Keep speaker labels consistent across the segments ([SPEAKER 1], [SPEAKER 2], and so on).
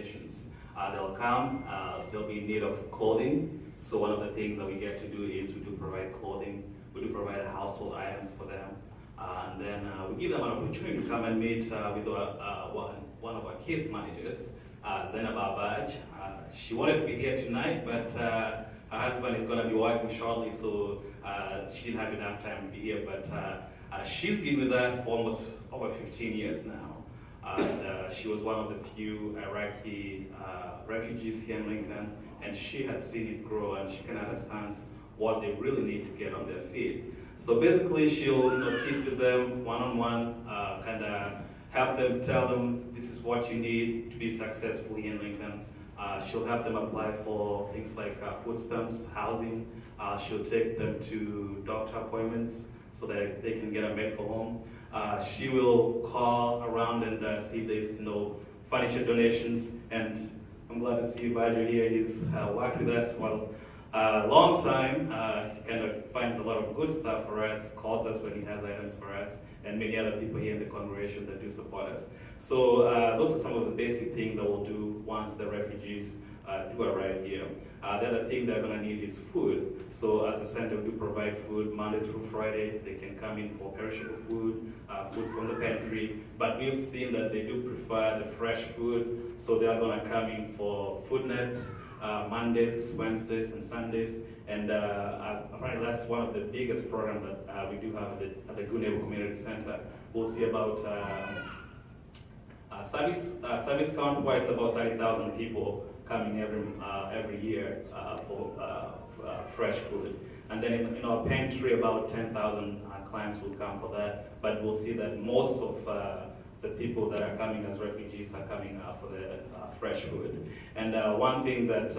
[SPEAKER 1] donations. They'll come, they'll be in need of clothing. So one of the things that we get to do is we do provide clothing, we do provide household items for them. And then we give them an opportunity to come and meet with one of our case managers, Zainab Abaj. She wanted to be here tonight, but her husband is going to be working shortly, so she didn't have enough time to be here. But she's been with us for almost over 15 years now. And she was one of the few Iraqi refugees here in Lincoln, and she has seen it grow, and she can understand what they really need to get on their feet. So basically, she'll sit with them one-on-one, kind of help them, tell them this is what you need to be successful here in Lincoln. She'll help them apply for things like food stamps, housing. She'll take them to doctor appointments so that they can get a medical home. She will call around and see if there's furniture donations. And I'm glad to see Bajo here. He's worked with us for a long time. He kind of finds a lot of good stuff for us, calls us when he has items for us, and many other people here in the congregation that do support us. So those are some of the basic things that we'll do once the refugees do arrive here. The other thing they're going to need is food. So as a center, we do provide food Monday through Friday. They can come in for perishable food, food from the pantry. But we've seen that they do prefer the fresh food, so they are going to come in for FoodNet Mondays, Wednesdays, and Sundays. And apparently that's one of the biggest programs that we do have at the Good Neighbor Community Center. We'll see about service count wise, about 30,000 people coming every year for fresh food. And then in our pantry, about 10,000 clients will come for that. But we'll see that most of the people that are coming as refugees are coming for the fresh food. And one thing that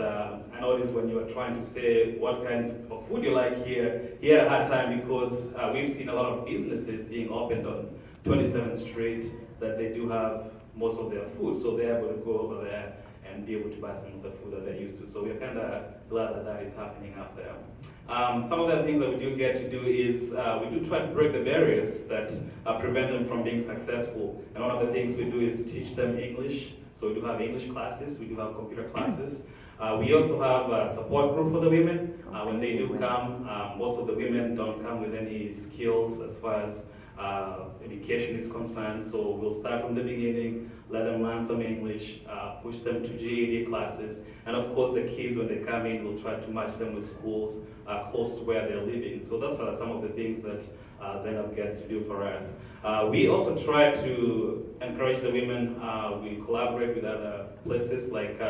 [SPEAKER 1] I noticed when you were trying to say what kind of food you like here, he had a hard time because we've seen a lot of businesses being opened on 27th Street that they do have most of their food, so they're able to go over there and be able to buy some of the food that they're used to. So we're kind of glad that that is happening up there. Some of the things that we do get to do is we do try to break the barriers that prevent them from being successful. And one of the things we do is teach them English. So we do have English classes, we do have computer classes. We also have a support group for the women. When they do come, most of the women don't come with any skills as far as education is concerned, so we'll start from the beginning, let them learn some English, push them to GED classes, and of course the kids when they come in, we'll try to match them with schools close to where they're living. So those are some of the things that Zainab gets to do for us. We also try to encourage the women. We collaborate with other places like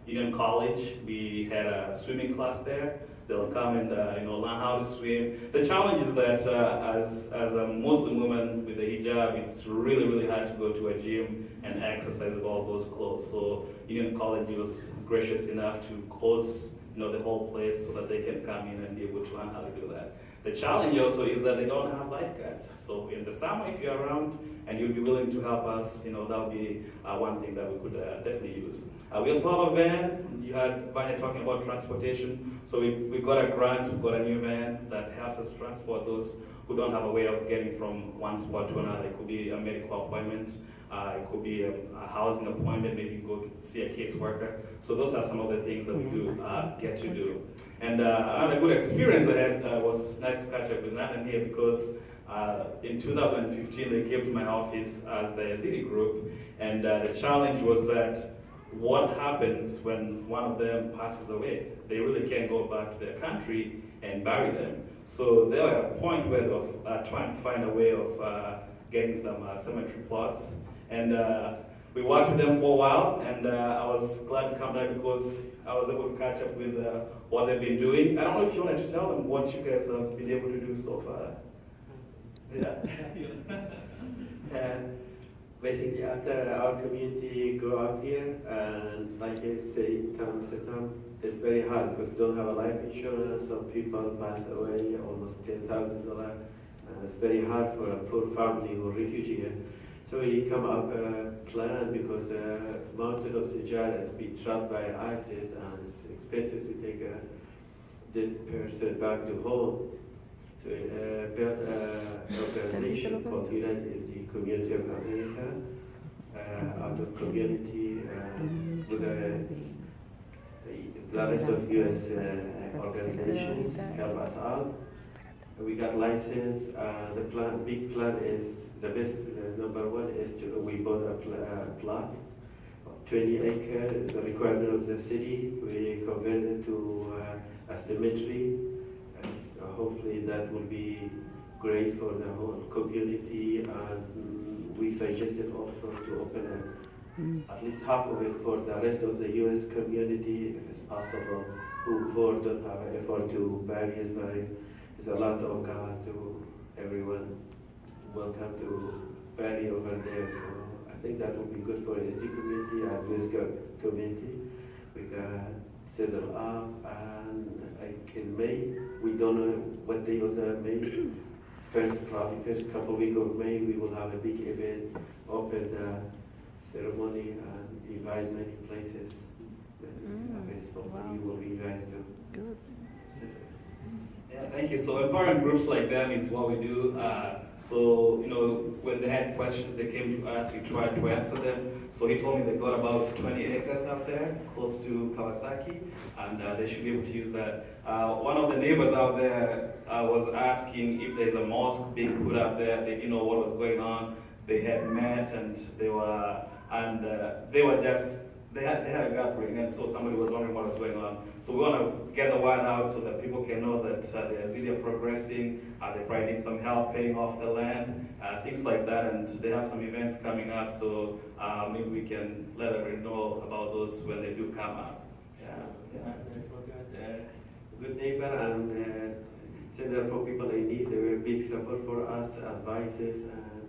[SPEAKER 1] Union College. We had a swimming class there. They'll come and learn how to swim. The challenge is that as a Muslim woman with a hijab, it's really, really hard to go to a gym and exercise with all those clothes. So Union College was gracious enough to close the whole place so that they can come in and be able to learn how to do that. The challenge also is that they don't have lifeguards. So in the summer, if you're around and you'd be willing to help us, that would be one thing that we could definitely use. We also have a van. You had Vanya talking about transportation. So we've got a grant, we've got a new van that helps us transport those who don't have a way of getting from one spot to another. It could be a medical appointment, it could be a housing appointment, maybe you go see a caseworker. So those are some of the things that we do get to do. And another good experience I had was nice to catch up with Nathan here because in 2015 they came to my office as the Yazidi group, and the challenge was that what happens when one of them passes away? They really can't go back to their country and bury them. So they were at a point where they were trying to find a way of getting some cemetery plots. And we worked with them for a while, and I was glad to come back because I was able to catch up with what they've been doing. I don't know if you wanted to tell them what you guys have been able to do so far. Yeah.
[SPEAKER 2] And basically, after our community grew up here, and like I say, time after time, it's very hard because we don't have a life insurance. Some people pass away, almost $10,000. It's very hard for a poor family who refugee here. So we come up a plan because the mountain of Sinjar has been trapped by ISIS, and it's expensive to take a dead person back to home. So we built an organization called United is the Community of America, out of community with the rest of U.S. Organizations help us out. We got license. The big plan is the best. Number one is we bought a plot, 20 acres. Is the requirement of the city. We converted to a cemetery, and hopefully that will be great for the whole community. And we suggested also to open at least half of it for the rest of the U.S. community, if it's possible, who don't have an effort to bury his body. There's a lot of God to everyone. Welcome to bury over there. So I think that will be good for the SD community and U.S. community. We can settle up, and like in May, we don't know what day of the May. Probably first couple week of May, we will have a big event, open the ceremony, and invite many places. Hopefully you will be invited to.
[SPEAKER 3] Good.
[SPEAKER 1] Yeah, thank you. So empowering groups like them is what we do. So, when they had questions, they came to us, we tried to answer them. So he told me they got about 20 acres out there, close to Kawasaki, and they should be able to use that. One of the neighbors out there was asking if there's a mosque being put up there. They didn't know what was going on. They had met, and they had a gathering, and so somebody was wondering what was going on. So we want to get the word out so that people can know that they're really progressing, they probably need some help paying off the land, things like that, and they have some events coming up, so maybe we can let everyone know about those when they do come up.
[SPEAKER 2] Good neighbor, and Center for People in Need, they were a big support for us, advices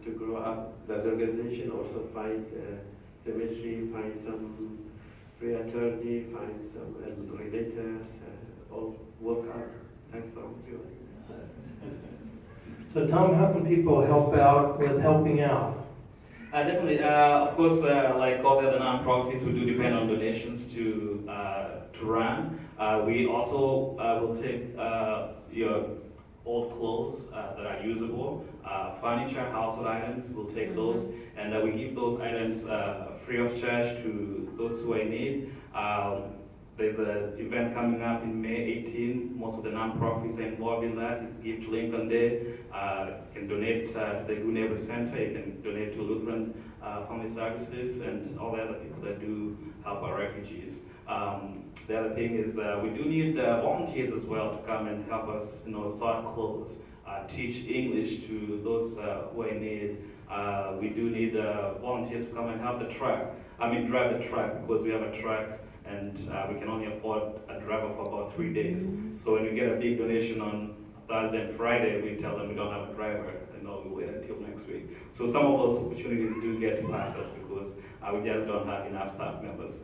[SPEAKER 2] to grow up. That organization also find cemetery, find some free attorney, find some realtors, all work out. Thanks for doing.
[SPEAKER 4] So Tom, how can people help out with helping out?
[SPEAKER 1] Definitely, of course, like all the other nonprofits, we do depend on donations to run. We also will take your old clothes that are usable, furniture, household items, we'll take those, and we give those items free of charge to those who are in need. There's an event coming up in May 18. Most of the nonprofits are involved in that. It's Give to Lincoln Day. You can donate to the Good Neighbor Center. You can donate to Lutheran Family Services and all the other people that do help our refugees. The other thing is we do need volunteers as well to come and help us, sort clothes, teach English to those who are in need. We do need volunteers to come and help drive the truck, because we have a truck and we can only afford a driver for about 3 days. So when we get a big donation on Thursday and Friday, we tell them we don't have a driver, and we'll wait until next week. So some of those opportunities do get past us because we just don't have enough staff members.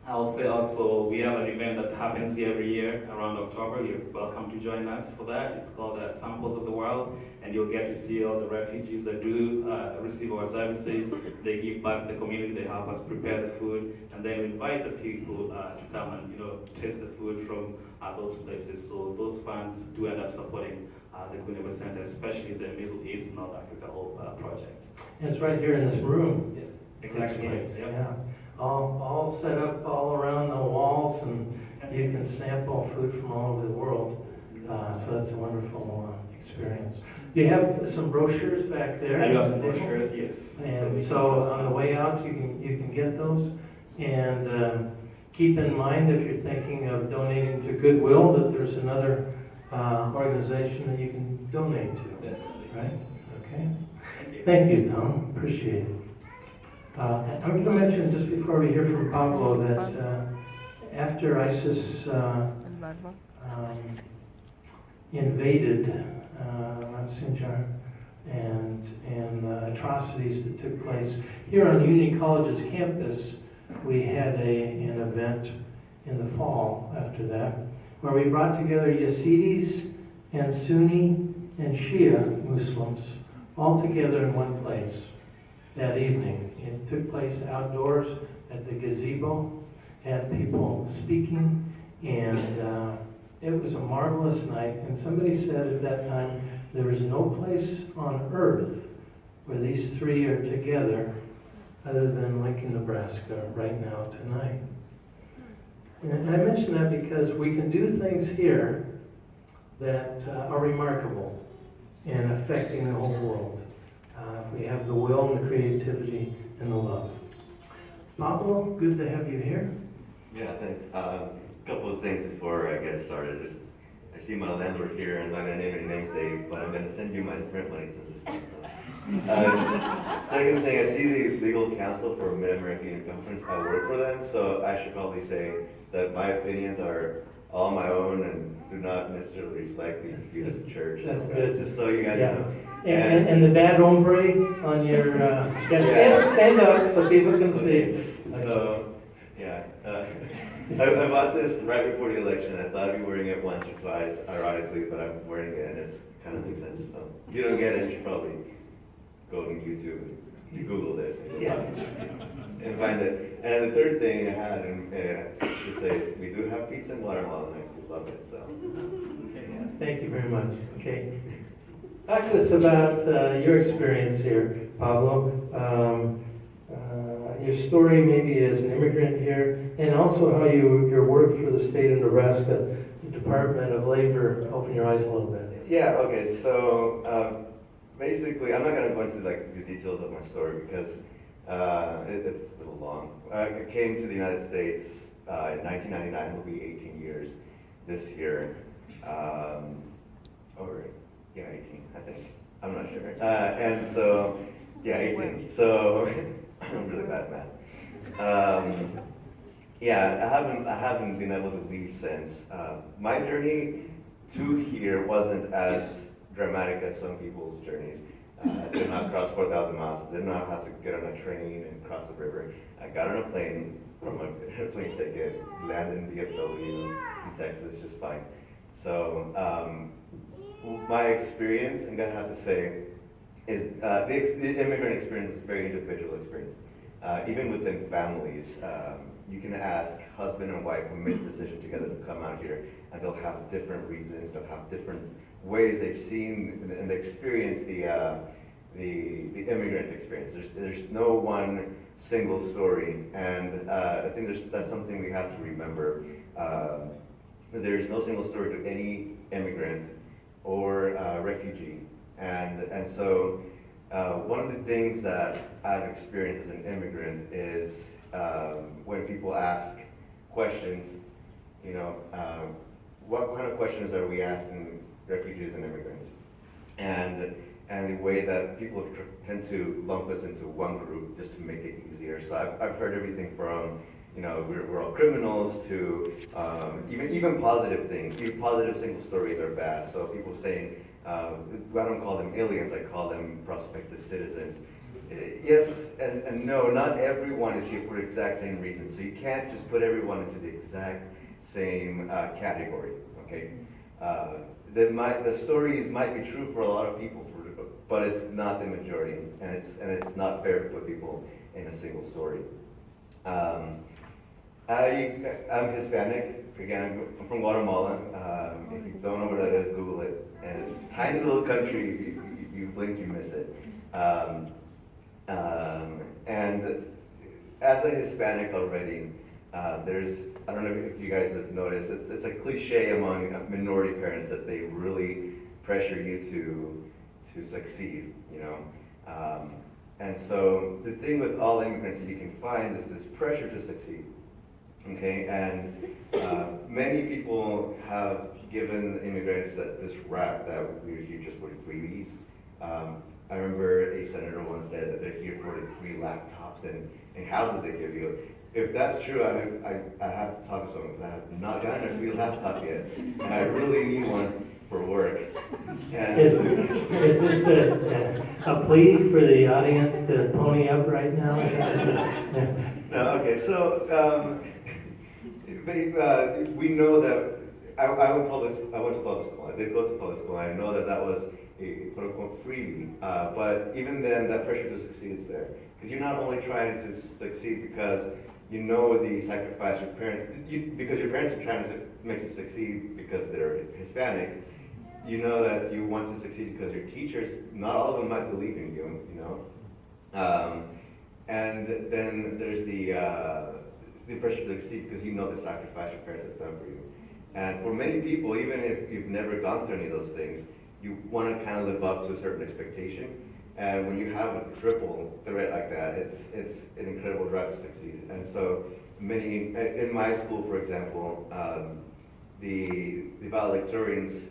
[SPEAKER 1] I'll say also, we have an event that happens every year around October. You're welcome to join us for that. It's called Samples of the World, and you'll get to see all the refugees that do receive our services. They give back to the community, they help us prepare the food, and then we invite the people to come and taste the food from those places. So those funds do end up supporting the Good Neighbor Center, especially the Middle East, North Africa whole project.
[SPEAKER 4] And it's right here in this room.
[SPEAKER 1] Yes, exactly.
[SPEAKER 4] This place,
[SPEAKER 1] Yep.
[SPEAKER 4] yeah. All set up all around the walls, and you can sample food from all over the world. So that's a wonderful experience. You have some brochures back there.
[SPEAKER 1] I do have some brochures, yes.
[SPEAKER 4] And so on the way out, you can get those. And keep in mind, if you're thinking of donating to Goodwill, that there's another organization that you can donate to.
[SPEAKER 1] Definitely.
[SPEAKER 4] Right? Okay.
[SPEAKER 1] Thank you.
[SPEAKER 4] Thank you, Tom. Appreciate it. I'm going to mention just before we hear from Pablo that after ISIS invaded Sinjar and the atrocities that took place here on Union College's campus, we had an event in the fall after that where we brought together Yazidis and Sunni and Shia Muslims all together in one place that evening. It took place outdoors at the gazebo, had people speaking, and it was a marvelous night. And somebody said at that time, there is no place on earth where these three are together other than Lincoln, Nebraska right now tonight. And I mention that because we can do things here that are remarkable and affecting the whole world. If we have the will and the creativity and the love. Pablo, good to have you here.
[SPEAKER 3] Yeah, thanks. A couple of things before I get started. I see my landlord here, and I'm not going to name any names, Dave, but I'm going to send you my print money since it's not so. Second thing, I see the legal counsel for Mid-American Youth Conference. I work for them, so I should probably say that my opinions are all my own and do not necessarily reflect the views of the church.
[SPEAKER 4] That's good.
[SPEAKER 3] Just so you guys
[SPEAKER 4] Yeah.
[SPEAKER 3] know.
[SPEAKER 4] And the bad hombre on your, stand up so people can see.
[SPEAKER 3] So, yeah, I bought this right before the election. I thought I'd be wearing it once or twice, ironically, but I'm wearing it and it's kind of makes sense. So if you don't get it, you should probably go on YouTube and Google this
[SPEAKER 4] Yeah.
[SPEAKER 3] and find it. And the third thing I had to say is we do have pizza in Guatemala and I love it. So
[SPEAKER 4] Thank you very much. Okay. Talk to us about your experience here, Pablo. Your story maybe as an immigrant here, and also how your work for the state of Nebraska Department of Labor. Open your eyes a little bit.
[SPEAKER 3] yeah, okay. So basically, I'm not going to go into like the details of my story because it's a little long. I came to the United States in 1999. It'll be 18 years this year. Yeah, 18, I think. I'm not sure. And so, yeah, 18. So I'm really bad at math. Yeah, I haven't been able to leave since. My journey to here wasn't as dramatic as some people's journeys. I did not cross 4,000 miles. I did not have to get on a train and cross the river. I got on a plane from a plane ticket, landed in DFW in Texas just fine. So my experience, I'm gonna have to say, is the immigrant experience is a very individual experience. Even within families, you can ask husband and wife who made the decision together to come out here, and they'll have different reasons, they'll have different ways they've seen and experienced the immigrant experience. There's no one single story, and I think that's something we have to remember. There's no single story to any immigrant or refugee, and so one of the things that I've experienced as an immigrant is when people ask questions, you know, what kind of questions are we asking refugees and immigrants? And the way that people tend to lump us into one group just to make it easier. So I've heard everything from, you know, we're all criminals to even positive things. Even positive single stories are bad. So people saying, I don't call them aliens, I call them prospective citizens. Yes and no, not everyone is here for the exact same reason. So you can't just put everyone into the exact same category, okay? The stories might be true for a lot of people, but it's not the majority, and it's not fair to put people in a single story. I'm Hispanic. Again, I'm from Guatemala. If you don't know where that is, Google it. And it's a tiny little country. If you blink, you miss it. And as a Hispanic already, I don't know if you guys have noticed, it's a cliche among minority parents that they really pressure you to succeed, you know. And so the thing with all immigrants that you can find is this pressure to succeed. Okay, and many people have given immigrants this rap that we're here just for the freebies. I remember a senator once said that they're here for the free laptops and houses they give you. If that's true, I have to talk to someone because I have not gotten a free laptop yet, and I really need one for work. And
[SPEAKER 4] Is this a plea for the audience to pony up right now?
[SPEAKER 3] no, okay, so we know that I went to public school. I did go to public school. I know that was a quote unquote freebie. But even then, that pressure to succeed is there because you're not only trying to succeed because you know the sacrifice your parents, because your parents are trying to make you succeed because they're Hispanic. You know that you want to succeed because your teachers, not all of them might believe in you. You know. and then there's the pressure to succeed because you know the sacrifice your parents have done for you. And for many people, even if you've never gone through any of those things, you want to kind of live up to a certain expectation. And when you have a triple threat like that, it's an incredible drive to succeed. And so many, in my school, for example, the valedictorians,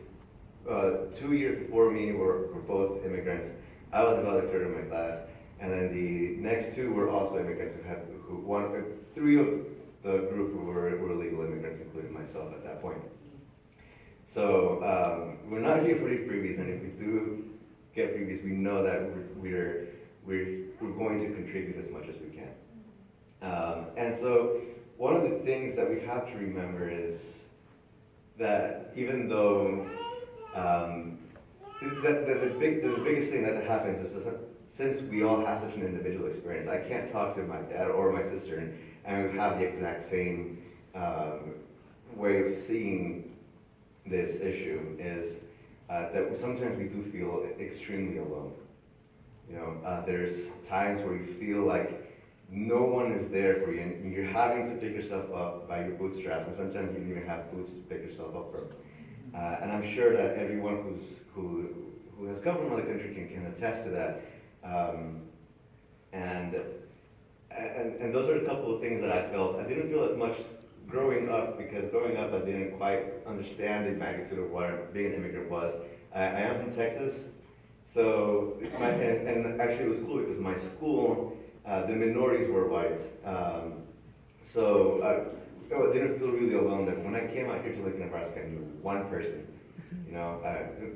[SPEAKER 3] 2 years before me were both immigrants. I was a valedictorian in my class, and then the next two were also immigrants three of the group who were legal immigrants, including myself at that point. So we're not here for these freebies, and if we do get freebies, we know that we're going to contribute as much as we can. And so one of the things that we have to remember is that even though the biggest thing that happens is since we all have such an individual experience, I can't talk to my dad or my sister and have the exact same way of seeing this issue is that sometimes we do feel extremely alone. You know, there's times where you feel like no one is there for you, and you're having to pick yourself up by your bootstraps, and sometimes you don't even have boots to pick yourself up from. And I'm sure that everyone who has come from another country can attest to that. And those are a couple of things that I felt. I didn't feel as much growing up, because growing up I didn't quite understand the magnitude of what being an immigrant was. I am from Texas, so and actually it was cool because my school, the minorities were white. So I didn't feel really alone there. When I came out here to Lincoln, Nebraska, I knew one person. You know,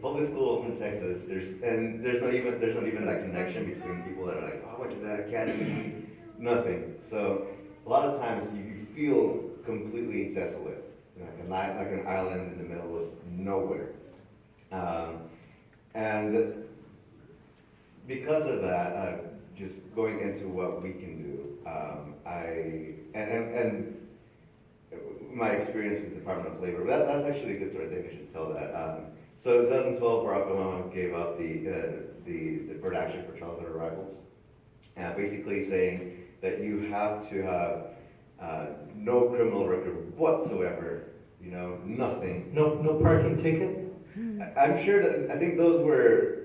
[SPEAKER 3] public school from Texas. There's not even that connection between people that are like, oh, I went to that academy. Nothing. So a lot of times you feel completely desolate, you know, like an island in the middle of nowhere. And because of that, just going into what we can do, and my experience with the Department of Labor, that's actually a good sort of thing. I should tell that. So in 2012, Barack Obama gave out the Deferred Action for Childhood Arrivals, basically saying that you have to have no criminal record whatsoever, you know, nothing.
[SPEAKER 4] No parking ticket?
[SPEAKER 3] I'm sure that, I think those were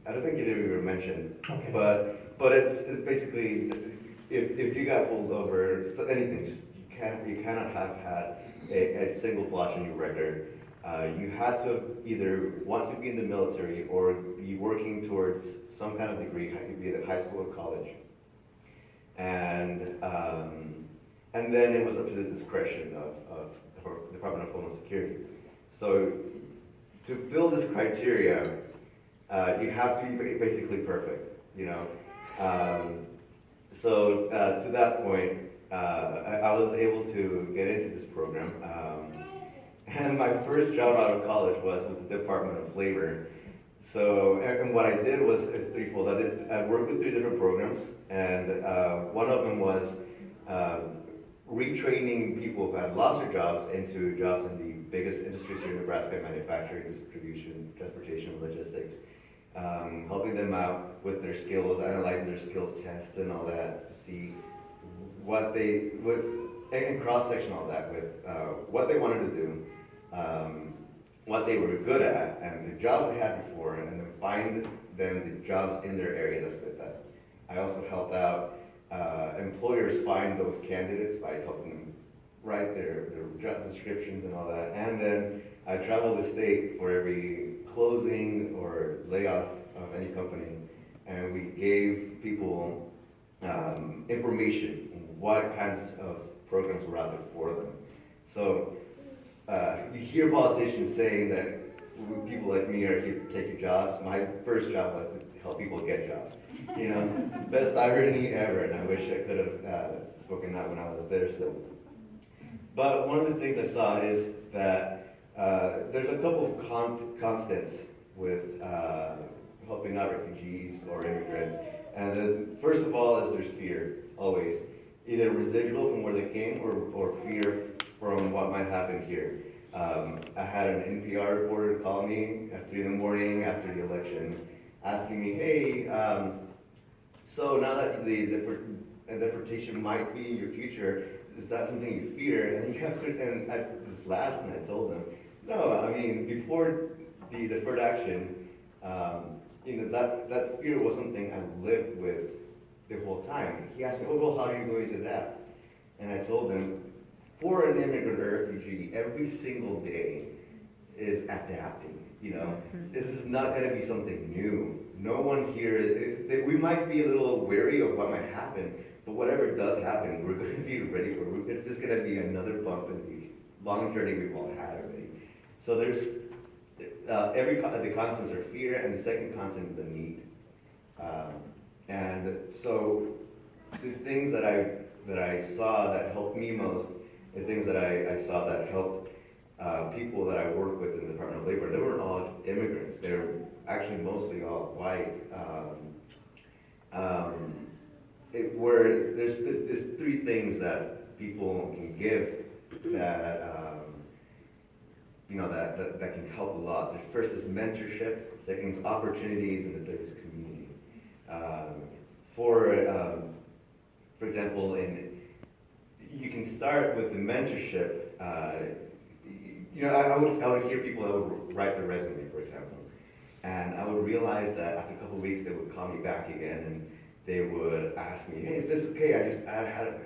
[SPEAKER 3] I don't think it were mentioned.
[SPEAKER 4] Okay.
[SPEAKER 3] But it's basically, if you got pulled over, so anything, just you cannot have had a single blotch on your record. You had to either want to be in the military or be working towards some kind of degree, be it high school or college. And then it was up to the discretion of the Department of Homeland Security. So to fill this criteria, you have to be basically perfect, you know. So to that point, I was able to get into this program. And my first job out of college was with the Department of Labor. So, and what I did was threefold. I worked with 3 different programs, and one of them was retraining people who had lost their jobs into jobs in the biggest industries here in Nebraska: manufacturing, distribution, transportation, logistics. Helping them out with their skills, analyzing their skills tests and all that, to see and cross-section all that with what they wanted to do, what they were good at, and the jobs they had before, and then find them the jobs in their area that fit that. I also helped out employers find those candidates by helping them write their job descriptions and all that. And then I traveled the state for every closing or layoff of any company, and we gave people information on what kinds of programs were out there for them. So you hear politicians saying that people like me are here to take your jobs. My first job was to help people get jobs. You know, best irony ever, and I wish I could have spoken out when I was there still. But one of the things I saw is that there's a couple of constants with helping out refugees or immigrants. And first of all is there's fear, always. Either residual from where they came or fear from what might happen here. I had an NPR reporter call me at 3 in the morning after the election asking me, hey, So now that deportation might be your future, is that something you fear? And you have to, and I just laughed and I told him, no, I mean, before the deferred action, that fear was something I lived with the whole time. He asked me, oh, well, how are you going to adapt? And I told him, for an immigrant or refugee, every single day is adapting, This is not going to be something new. No one here, we might be a little wary of what might happen, but whatever does happen, we're going to be ready for it. It's just going to be another bump in the long journey we've all had already. So there's, the constants are fear, and the second constant is the need. And so the things that I saw that helped me most, the things that I saw that helped people that I work with in the Department of Labor, they weren't all immigrants. They're actually mostly all white. There's three things that people can give that that can help a lot. The first is mentorship. Second is opportunities, and the third is community. For example, you can start with the mentorship. I would hear people that would write their resume, for example, and I would realize that after a couple of weeks they would call me back again and they would ask me, hey, is this okay? I had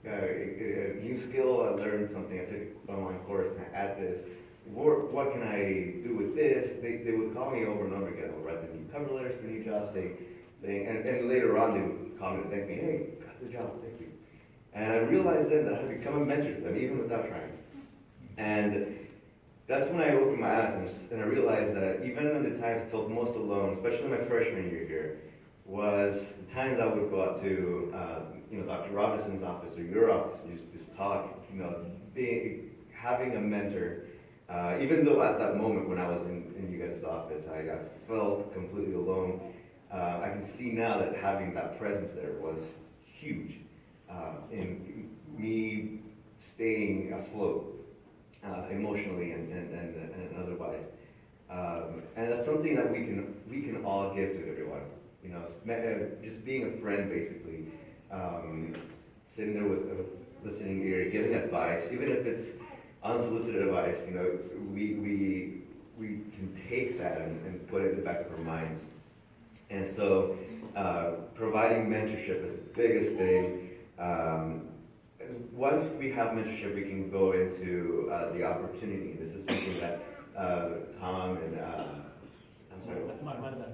[SPEAKER 3] a new skill, I learned something, I took an online course and I add this. What can I do with this? They would call me over and over again. I would write them new cover letters for new jobs. And later on they would call me and thank me, hey, got the job, thank you. And I realized then that I had become a mentor to them, even without trying. And that's when I opened my eyes and I realized that even in the times I felt most alone, especially my freshman year here, was the times I would go out to, Dr. Robinson's office or your office and just talk, having a mentor. Even though at that moment when I was in you guys' office, I felt completely alone. I can see now that having that presence there was huge in me staying afloat emotionally and otherwise. And that's something that we can all give to everyone. Just being a friend, basically, sitting there with a listening ear, giving advice, even if it's unsolicited advice. We can take that and put it in the back of our minds. And so, providing mentorship is the biggest thing. Once we have mentorship, we can go into the opportunity. This is something that Tom and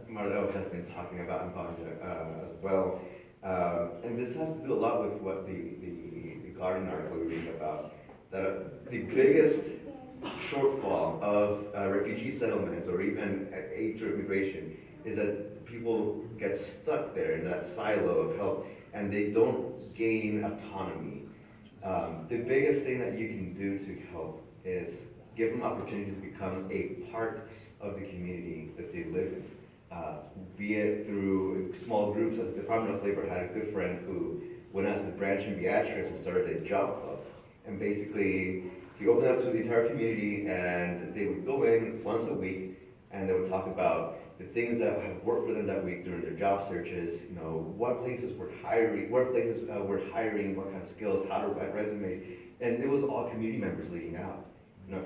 [SPEAKER 3] Mardel has been talking about in Banja as well. And this has to do a lot with what the Guardian article we read about. That the biggest shortfall of refugee settlements or even aid to immigration is that people get stuck there in that silo of help and they don't gain autonomy. The biggest thing that you can do to help is give them opportunity to become a part of the community that they live in. Be it through small groups. The Department of Labor had a good friend who went out to the branch in Beatrice and started a job club. And basically, he opened up to the entire community and they would go in once a week and they would talk about the things that have worked for them that week during their job searches, what places were hiring, what kind of skills, how to write resumes. And it was all community members leading out.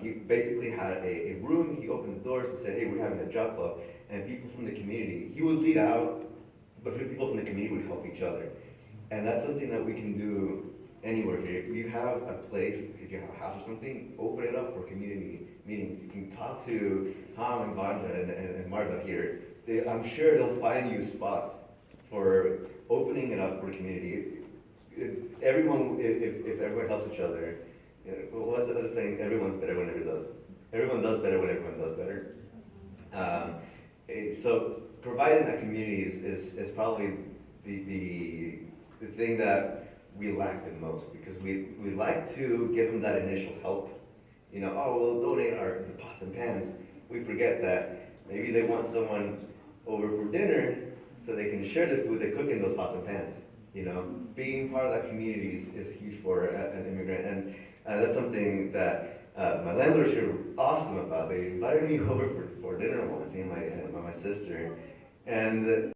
[SPEAKER 3] He basically had a room, he opened the doors and said, hey, we're having a job club. And people from the community, he would lead out, but people from the community would help each other. And that's something that we can do anywhere here. If you have a place, if you have a house or something, open it up for community meetings. You can talk to Tom and Banja and Martha here. I'm sure they'll find you spots for opening it up for community. If everyone helps each other, what's the other saying? Everyone's better when everyone does better when everyone does better. So providing that community is probably the thing that we lack the most, because we like to give them that initial help. We'll donate the pots and pans. We forget that maybe they want someone over for dinner so they can share the food they cook in those pots and pans. Being part of that community is huge for an immigrant, and that's something that my landlords here were awesome about. They invited me over for dinner once, me and my sister, and